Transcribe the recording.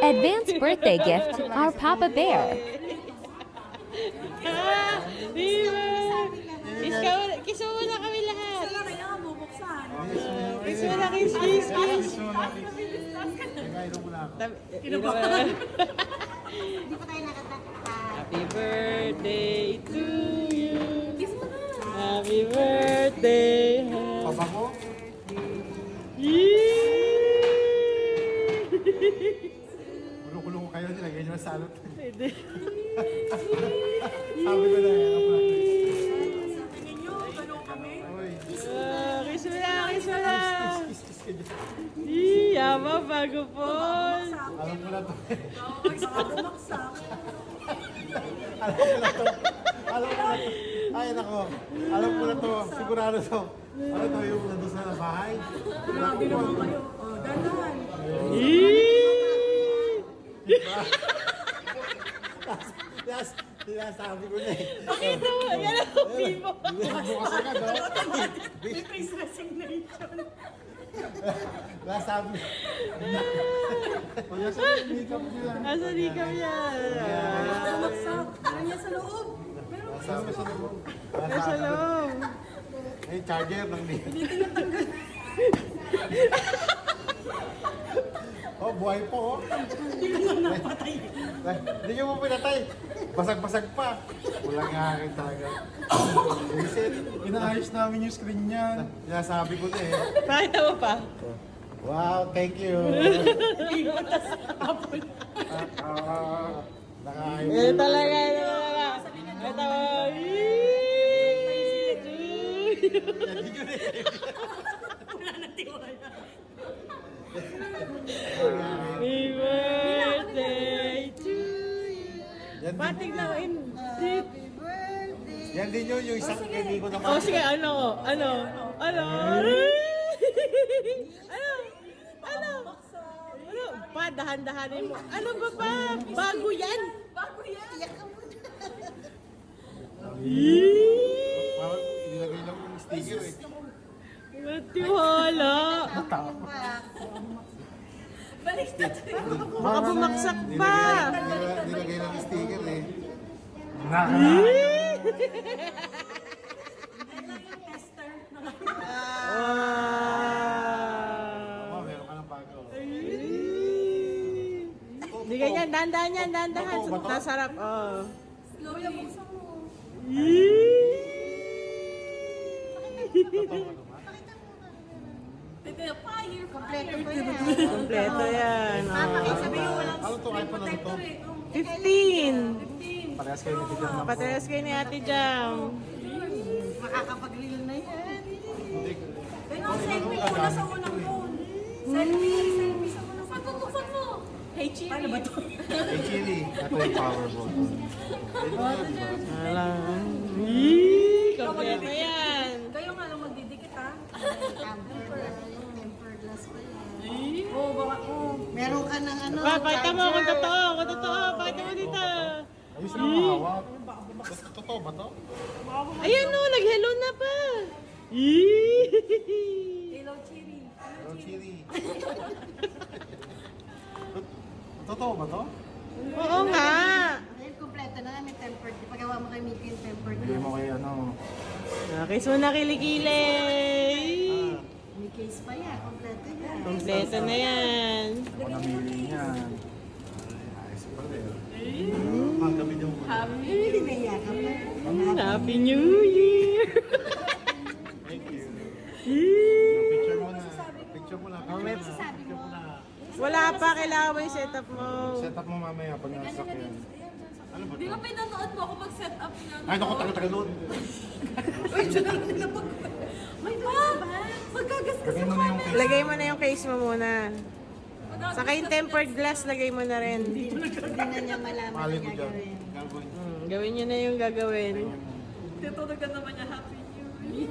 Advance birthday gift, our Papa Bear. Kiss mo muna kami lahat. Kaya kaya bubuksan. Kiss mo na, kiss. Kinabahan. Hindi pa tayo nakataka. Happy birthday to you. Kiss mo na. Happy birthday. Papa ko? Kulong-kulong ko kayo, nilagay nyo na salot. Sabi ko na Tingin nyo, gano'n kami. Kiss mo na, kiss mo na. Kiss ka dyan. Yama, bago po. Alam ko na to. Bumaksak. Alam ko na to. Ay, nako. Alam ko na to. Sigurado to. Ano to yung nandun sa bahay? Grabe naman kayo. Oh, danan. Sabi ko na eh. Pakita mo, yan ang hobby mo. Bukas agad, no? May face resignation. Sabi. Nasa makeup nila. Asa di kami yan. Bumaksak. Meron niya sa loob. Sabi sa loob. Nasa loob. Ay, charger ng dito. Oh, buhay po, oh. Hindi ko na napatay. Hindi nyo mo pinatay. Basag-basag pa. Walang ngakit talaga. Inaayos namin yung screen niyan. Sinasabi ko na eh. Pakita mo pa. Wow, thank you. Nakaayos. Ito talaga, ito talaga. Ito mo. Wala na tiwala. Happy birthday to you. Pating na indeed. Yan din yun, yung isang hindi ko naman. Oh, sige, ano? Ano? Pa, dahan-dahanin mo. Ano ba ba? Bago yan? Bago yan. Parang nilagay lang yung sticker eh. Matiwala. Baliktad. Baka bumaksak pa. Nilagay lang yung sticker eh. Tester. Oh, meron ka ng bago. Hindi ganyan, dandahan yan, dandahan. Sasarap, oh. Slowly. Buksan mo. Teka, fire. Kompleto pa yan. Kompleto yan. Sabi yung walang Ano to? iPhone na to? 15. Parehas kayo ni Tignan na. Pateras kayo ni Ate Jam. makakapag-reel na yan. Pero selfie ko na sa unang phone. Selfie sa unang phone. Tutuksan mo. Hey, Chiri. Paano ba to? Hey, Chili. Ito yung power button. Alam. Kompleto yan. Kayo nga lang magdidikit ha. Temper glass pa yan. Oo, baka Meron ka ng ano, Pakita mo kung totoo, Pakita mo dito. Ayos na mahawak. Totoo ba to? Ayan o, nag-hello na pa. Hello, Chiri. Hello, Chili. Totoo ba to? Oo nga. dahil kompleto na, may tempered. Pagawa mo kay Mickey yung tempered Bigay mo glass. kay ano. Kiss mo na kilikili. May case pa yan, kompleto yan. Kompleto na yan. Ako namili niyan. Ayos pa rin. Ang gabi daw mo. Hindi naiyakan pa. Happy New Year. Thank you. Picture mo na. Picture mo na. Picture mo na. Wala pa, kailangan mo yung setup mo. Set up mo mamaya pag nasakyan. Ano ba Di to? ba pinanood mo ako mag-set up niya? Ay, naku, tagal-tagal doon. Ay, dyan lang nila pag... May ba? Magkagasgas Lagay mo na yung case. Lagay mo na yung case mo muna. Saka yung tempered glass, lagay mo na rin. Hindi na niya malaman Mali ang mo dyan. gagawin. Gagawin. Gawin nyo na yung gagawin. Titulogan naman niya happy.